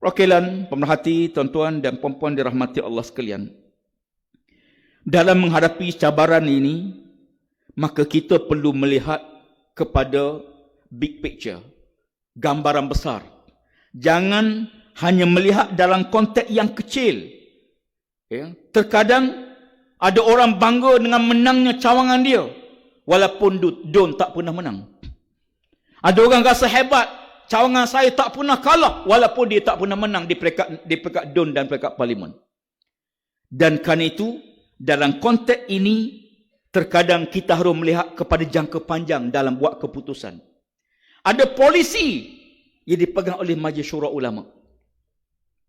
Perwakilan, pemerhati, tuan-tuan dan puan-puan dirahmati Allah sekalian. Dalam menghadapi cabaran ini, maka kita perlu melihat kepada big picture, gambaran besar. Jangan hanya melihat dalam konteks yang kecil. Ya. Terkadang ada orang bangga dengan menangnya cawangan dia, walaupun Don tak pernah menang. Ada orang rasa hebat, cawangan saya tak pernah kalah, walaupun dia tak pernah menang di peringkat Don dan peringkat parlimen. Dan kerana itu, dalam konteks ini, terkadang kita harus melihat kepada jangka panjang dalam buat keputusan. Ada polisi yang dipegang oleh Majlis Syura Ulama.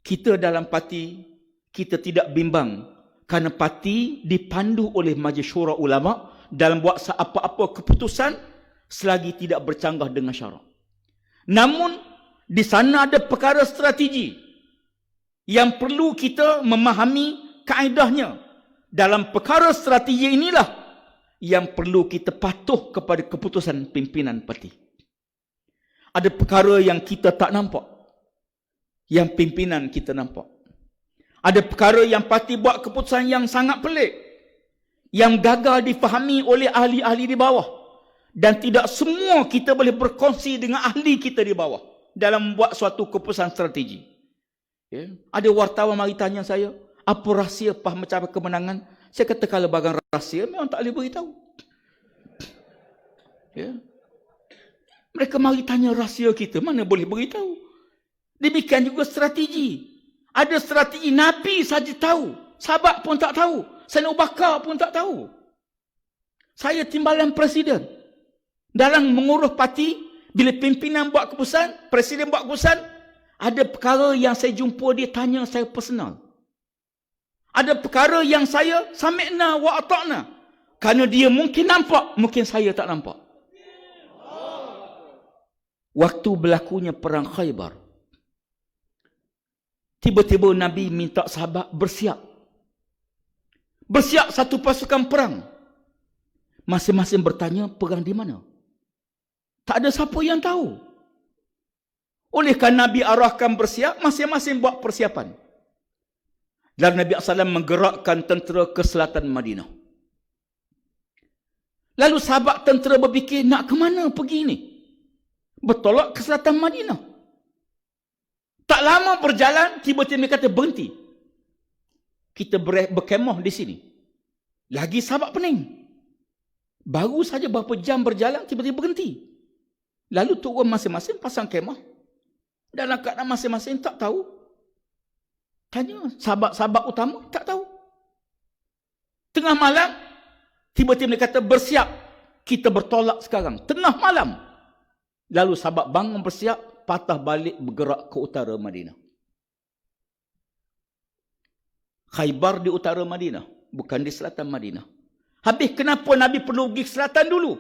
Kita dalam parti, kita tidak bimbang kerana parti dipandu oleh Majlis Syura Ulama dalam buat apa-apa keputusan selagi tidak bercanggah dengan syarak. Namun, di sana ada perkara strategi yang perlu kita memahami kaedahnya. Dalam perkara strategi inilah yang perlu kita patuh kepada keputusan pimpinan parti. Ada perkara yang kita tak nampak, yang pimpinan kita nampak. Ada perkara yang parti buat keputusan yang sangat pelik, yang gagal difahami oleh ahli-ahli di bawah. Dan tidak semua kita boleh berkongsi dengan ahli kita di bawah dalam membuat suatu keputusan strategi. Ya. Ada wartawan mari tanya saya, apa rahsia PAH mencapai kemenangan? Saya kata kalau bahagian rahsia memang tak boleh beritahu. Ya. Mereka mari tanya rahsia kita, mana boleh beritahu. Demikian juga strategi. Ada strategi Nabi saja tahu, sahabat pun tak tahu, Sayyidina Abu Bakar pun tak tahu. Saya timbalan presiden. Dalam mengurus parti, bila pimpinan buat keputusan, presiden buat keputusan, ada perkara yang saya jumpa dia tanya saya personal. Ada perkara yang saya sami'na wa ata'na. Kerana dia mungkin nampak, mungkin saya tak nampak. Waktu berlakunya perang Khaybar, tiba-tiba Nabi minta sahabat bersiap. Bersiap satu pasukan perang. Masing-masing bertanya perang di mana. Tak ada siapa yang tahu. Oleh kerana Nabi arahkan bersiap, masing-masing buat persiapan. Dan Nabi SAW menggerakkan tentera ke selatan Madinah. Lalu sahabat tentera berfikir, nak ke mana pergi ni? Bertolak ke selatan Madinah. Tak lama berjalan, tiba-tiba kata berhenti. Kita berkemah di sini. Lagi sahabat pening. Baru saja beberapa jam berjalan, tiba-tiba berhenti. Lalu turun masing-masing pasang kemah. Dalam keadaan masing-masing tak tahu. Tanya sahabat-sahabat utama, tak tahu. Tengah malam, tiba-tiba dia kata bersiap. Kita bertolak sekarang. Tengah malam. Lalu sahabat bangun bersiap, patah balik bergerak ke utara Madinah. Khaybar di utara Madinah, bukan di selatan Madinah. Habis kenapa Nabi perlu pergi ke selatan dulu?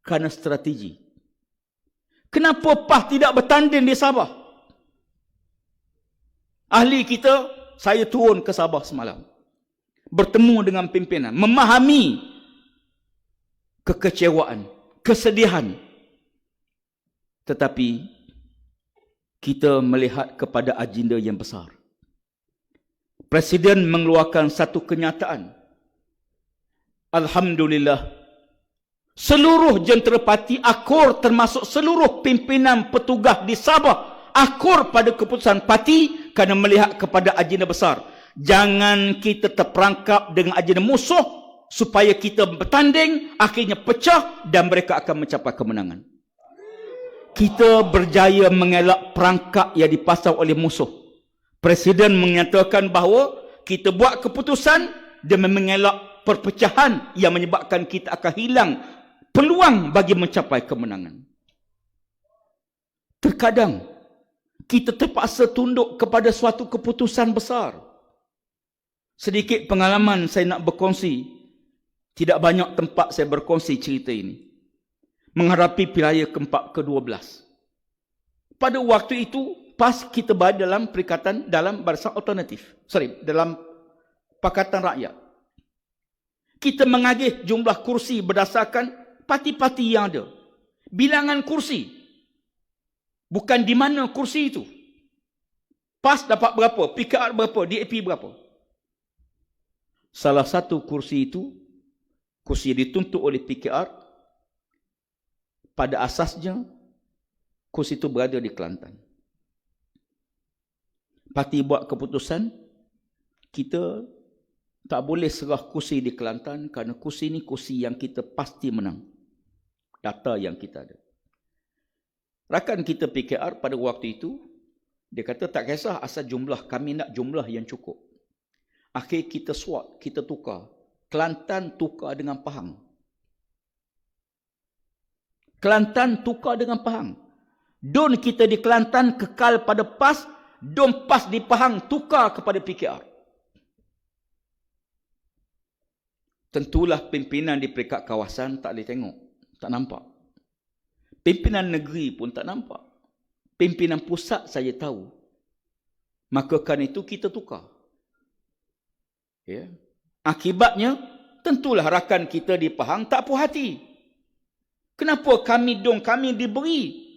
Kerana strategi. Kenapa PAH tidak bertanding di Sabah? Ahli kita, saya turun ke Sabah semalam. Bertemu dengan pimpinan. Memahami kekecewaan, kesedihan. Tetapi, kita melihat kepada agenda yang besar. Presiden mengeluarkan satu kenyataan. Alhamdulillah, seluruh jentera parti akur, termasuk seluruh pimpinan petugas di Sabah, akur pada keputusan parti kerana melihat kepada agenda besar. Jangan kita terperangkap dengan agenda musuh supaya kita bertanding, akhirnya pecah dan mereka akan mencapai kemenangan. Kita berjaya mengelak perangkap yang dipasang oleh musuh. Presiden menyatakan bahawa kita buat keputusan demi mengelak perpecahan yang menyebabkan kita akan hilang peluang bagi mencapai kemenangan. Terkadang kita terpaksa tunduk kepada suatu keputusan besar. Sedikit pengalaman saya nak berkongsi. Tidak banyak tempat saya berkongsi cerita ini. Menghadapi pilihan ke-12. Pada waktu itu, PAS kita berada dalam perikatan, dalam barisan alternatif. Dalam Pakatan Rakyat. Kita mengagih jumlah kursi berdasarkan parti-parti yang ada. Bilangan kursi. Bukan di mana kursi itu. PAS dapat berapa, PKR berapa, DAP berapa. Salah satu kursi itu, kursi yang dituntut oleh PKR, pada asasnya, kursi itu berada di Kelantan. Parti buat keputusan, kita tak boleh serah kursi di Kelantan kerana kursi ini kursi yang kita pasti menang. Data yang kita ada. Rakan kita PKR pada waktu itu, dia kata tak kisah asal jumlah, kami nak jumlah yang cukup. Akhir kita swap, kita tukar. Kelantan tukar dengan Pahang. Kelantan tukar dengan Pahang. Don kita di Kelantan kekal pada PAS, don PAS di Pahang tukar kepada PKR. Tentulah pimpinan di peringkat kawasan tak boleh tengok, tak nampak. Pimpinan negeri pun tak nampak. Pimpinan pusat saja tahu. Maka kerana itu kita tukar. Ya. Akibatnya, tentulah rakan kita di Pahang tak puas hati. Kenapa kami diberi?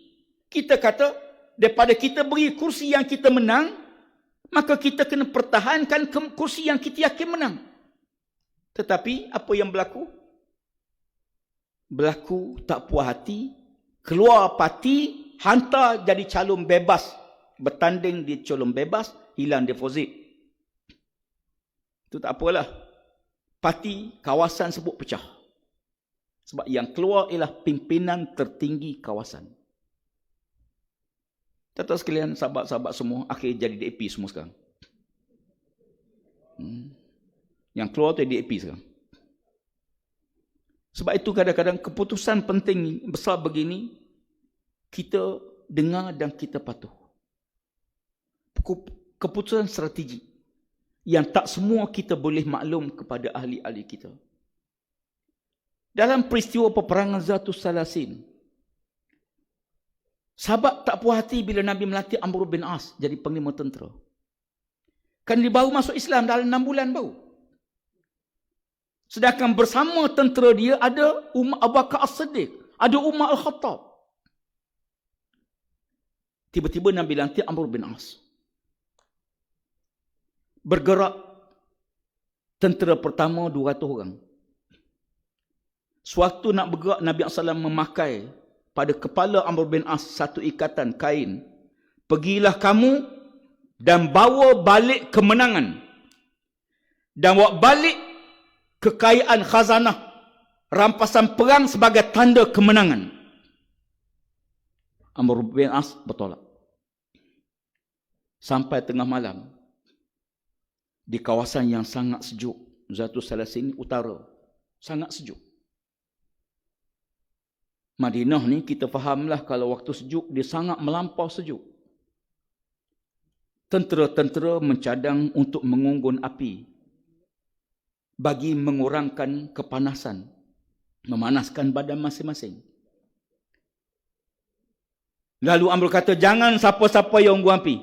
Kita kata, daripada kita beri kursi yang kita menang, maka kita kena pertahankan kursi yang kita yakin menang. Tetapi, apa yang berlaku? Berlaku tak puas hati, keluar parti, hantar jadi calon bebas. Bertanding di calon bebas, hilang deposit. Itu tak apalah. Parti kawasan sebut pecah. Sebab yang keluar ialah pimpinan tertinggi kawasan. Tuan-tuan sekalian, sahabat-sahabat semua, akhir jadi DAP semua sekarang. Yang keluar tu DAP sekarang. Sebab itu kadang-kadang keputusan penting besar begini, kita dengar dan kita patuh. Keputusan strategi yang tak semua kita boleh maklum kepada ahli-ahli kita. Dalam peristiwa peperangan Zatus Salasin, sahabat tak puas hati bila Nabi melatih Amr bin As jadi panglima tentera. Kan dia baru masuk Islam dalam 6 bulan baru. Sedangkan bersama tentera dia ada Abu Bakar As-Siddiq, ada Umar Al-Khattab. Tiba-tiba Nabi lantik Amr bin As. Bergerak tentera pertama 200 orang. Sewaktu nak bergerak, Nabi SAW memakai pada kepala Amr bin As satu ikatan kain. Pergilah kamu dan bawa balik kemenangan. Dan bawa balik kekayaan khazanah, rampasan perang sebagai tanda kemenangan. Amr bin As bertolak. Sampai tengah malam, di kawasan yang sangat sejuk, Zatus Salasin utara, sangat sejuk. Madinah ni kita fahamlah kalau waktu sejuk, dia sangat melampau sejuk. Tentera-tentera mencadang untuk mengunggun api bagi mengurangkan kepanasan, memanaskan badan masing-masing. Lalu Amr kata, jangan siapa-siapa yang unggun api.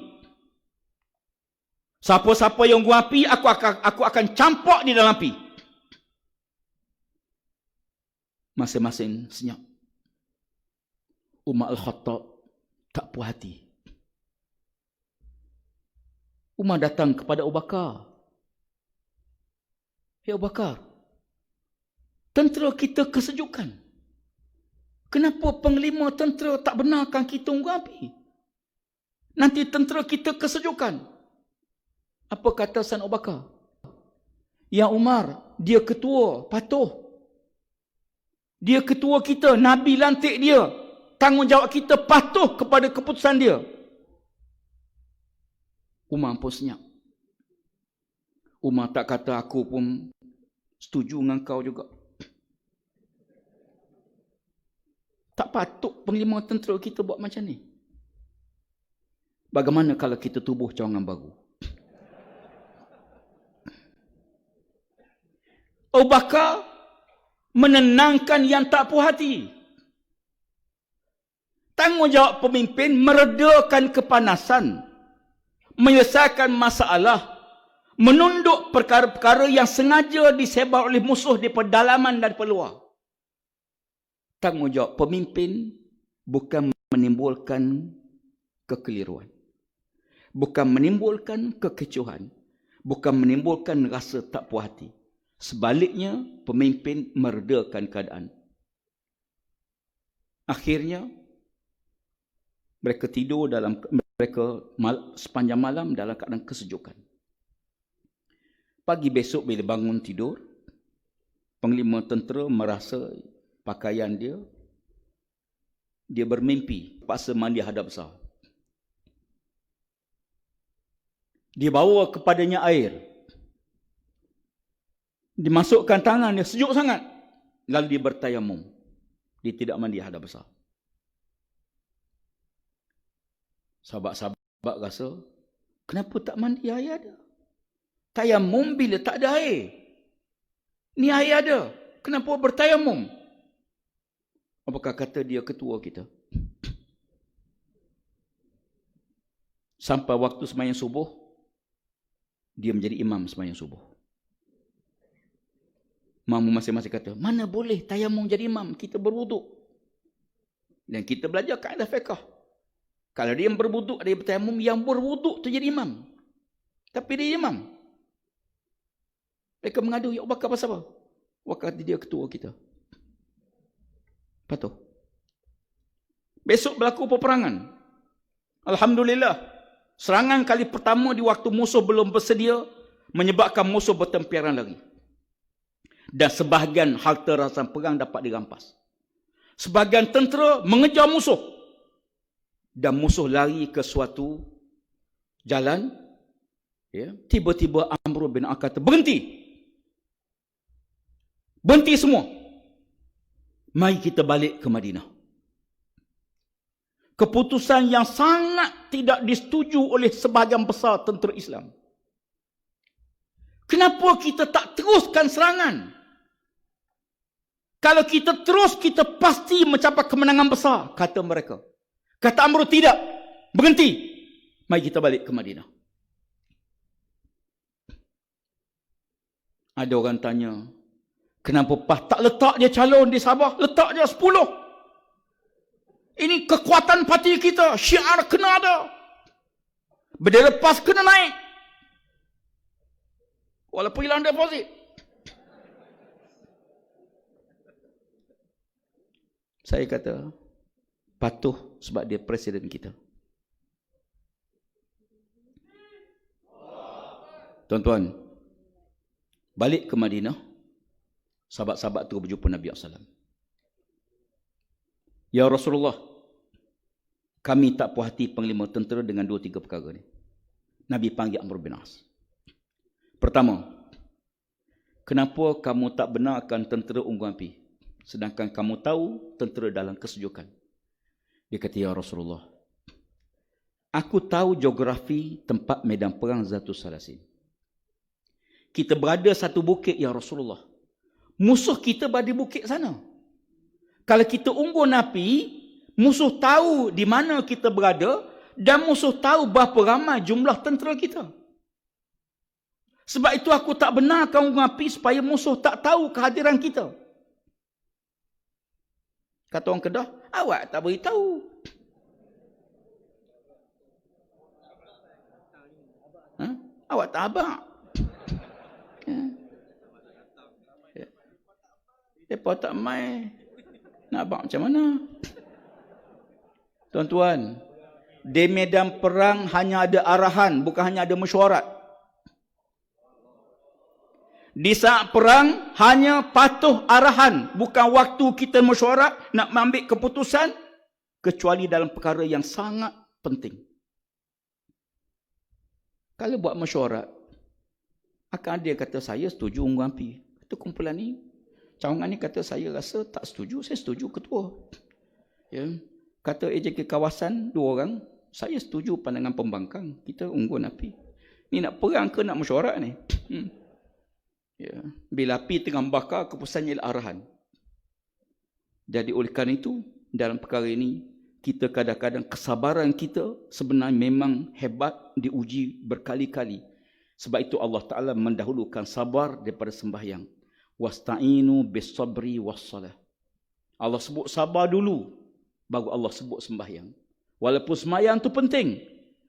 Siapa-siapa yang unggun api, aku akan campak di dalam api. Masing-masing senyap. Umar Al-Khattab tak puas hati. Umar datang kepada Abu Bakar. Ya Abu Bakar, tentera kita kesejukan. Kenapa panglima tentera tak benarkan kita unggun api? Nanti tentera kita kesejukan. Apa kata San Abu Bakar? Ya Umar, dia ketua, patuh. Dia ketua kita, Nabi lantik dia. Tanggungjawab kita patuh kepada keputusan dia. Umar pun senyap. Umar tak kata aku pun setuju dengan kau juga. Tak patut panglima tentera kita buat macam ni. Bagaimana kalau kita tubuh cawangan baru? Abu Bakar menenangkan yang tak puas hati. Tanggungjawab pemimpin meredakan kepanasan, menyelesaikan masalah, menunduk perkara-perkara yang sengaja disebar oleh musuh di pedalaman dan peluar. Tanggungjawab pemimpin bukan menimbulkan kekeliruan. bukan menimbulkan kekecohan, bukan menimbulkan rasa tak puas hati. Sebaliknya, pemimpin meredakan keadaan. Akhirnya, mereka tidur sepanjang malam dalam keadaan kesejukan. Pagi besok bila bangun tidur, panglima tentera merasa pakaian dia bermimpi, paksa mandi hadap besar. Dia bawa kepadanya air. Dimasukkan tangan dia, sejuk sangat. Lalu dia bertayamum. Dia tidak mandi hadap besar. Sahabat-sahabat rasa, kenapa tak mandi air ada? Tayamum bila tak ada air. Ni air ada. Kenapa bertayamum? Apakah kata dia ketua kita? Sampai waktu sembahyang subuh, dia menjadi imam sembahyang subuh. Makmum masing-masing kata, mana boleh tayamum jadi imam? Kita berwuduk. Dan kita belajar kaedah fiqh. Kalau dia yang berwuduk, dia bertayamum, yang berwuduk tu jadi imam. Tapi dia imam. Mereka mengadu, ya Bakar pasal apa? Bakar dia ketua kita. Patuh. Besok berlaku peperangan. Alhamdulillah. Serangan kali pertama di waktu musuh belum bersedia, menyebabkan musuh bertempiaran lagi. Dan sebahagian harta rampasan perang dapat dirampas. Sebahagian tentera mengejar musuh. Dan musuh lari ke suatu jalan. Ya. Tiba-tiba Amr bin As kata, berhenti. Berhenti semua. Mari kita balik ke Madinah. Keputusan yang sangat tidak disetujui oleh sebahagian besar tentera Islam. Kenapa kita tak teruskan serangan? Kalau kita terus, kita pasti mencapai kemenangan besar, kata mereka. Kata Amr, tidak. Berhenti. Mari kita balik ke Madinah. Ada orang tanya, kenapa PAS tak letak dia calon di Sabah? Letak dia 10. Ini kekuatan parti kita. Syiar kena ada. Bendera PAS kena naik. Walaupun hilang deposit. Saya kata, patuh sebab dia presiden kita. Tuan-tuan, balik ke Madinah, sahabat-sahabat tu berjumpa Nabi SAW. Ya Rasulullah, kami tak puas hati panglima tentera dengan 2-3 perkara ni. Nabi panggil Amr bin As. Pertama, kenapa kamu tak benarkan tentera unggun api? Sedangkan kamu tahu tentera dalam kesejukan. Dia kata, ya Rasulullah, aku tahu geografi tempat medan perang Zatus Salasin. Kita berada satu bukit, ya Rasulullah. Musuh kita berada di bukit sana. Kalau kita unggun api, musuh tahu di mana kita berada dan musuh tahu berapa ramai jumlah tentera kita. Sebab itu aku tak benarkan unggun api supaya musuh tak tahu kehadiran kita. Kata orang Kedah, awak tak beritahu. Awak tak abang. Mereka tak main. Nak abang macam mana? Tuan-tuan, di medan perang hanya ada arahan, bukan hanya ada mesyuarat. Di saat perang hanya patuh arahan, bukan waktu kita mesyuarat nak ambil keputusan, kecuali dalam perkara yang sangat penting. Kalau buat mesyuarat, akan ada yang kata saya setuju unggun api. Kata kumpulan ni, cawangan ni kata saya rasa tak setuju, saya setuju ketua. Ya. Kata AJK kawasan 2 orang, saya setuju pandangan pembangkang, kita unggun api. Ni nak perang ke nak mesyuarat ni? Ya. Bila api tengah membakar, keputusannya ialah arahan. Jadi oleh kerana itu, dalam perkara ini, kita kadang-kadang kesabaran kita sebenarnya memang hebat, diuji berkali-kali. Sebab itu Allah Ta'ala mendahulukan sabar daripada sembahyang. Wasta'inu bis-sabri was-salah. Allah sebut sabar dulu, baru Allah sebut sembahyang. Walaupun sembahyang itu penting,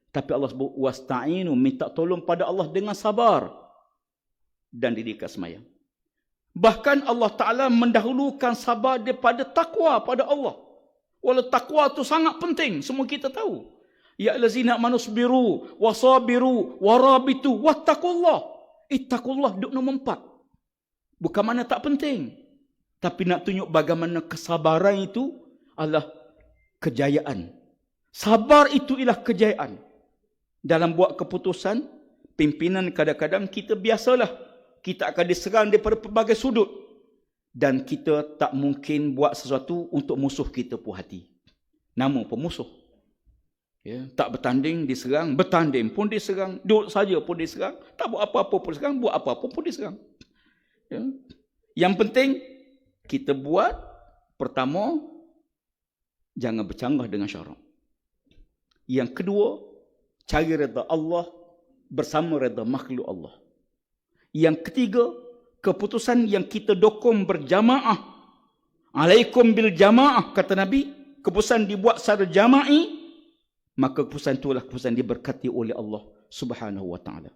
Tapi Allah sebut wasta'inu, minta tolong pada Allah dengan sabar dan didirikan sembahyang. Bahkan Allah Ta'ala mendahulukan sabar daripada takwa pada Allah. Walau takwa itu sangat penting, semua kita tahu. Ya allazina manusbiru wasabiru warabitu wattaqullah. Ittaqullah duk nombor 4. Bukan mana tak penting, tapi nak tunjuk bagaimana kesabaran itu adalah kejayaan. Sabar itu ialah kejayaan. Dalam buat keputusan, pimpinan kadang-kadang kita biasalah, kita akan diserang daripada pelbagai sudut. Dan kita tak mungkin buat sesuatu untuk musuh kita puas hati. Nama pemusuh. Ya, tak bertanding, diserang. Bertanding pun diserang. Duduk saja pun diserang. Tak buat apa-apa pun diserang. Buat apa-apa pun diserang. Ya. Yang penting, kita buat, pertama, jangan bercanggah dengan syarak. Yang kedua, cari redha Allah bersama redha makhluk Allah. Yang ketiga, keputusan yang kita dokong berjamaah. Alaikum bil jamaah, kata Nabi. Keputusan dibuat secara jama'i, maka keputusan itulah keputusan diberkati oleh Allah Subhanahu wa ta'ala.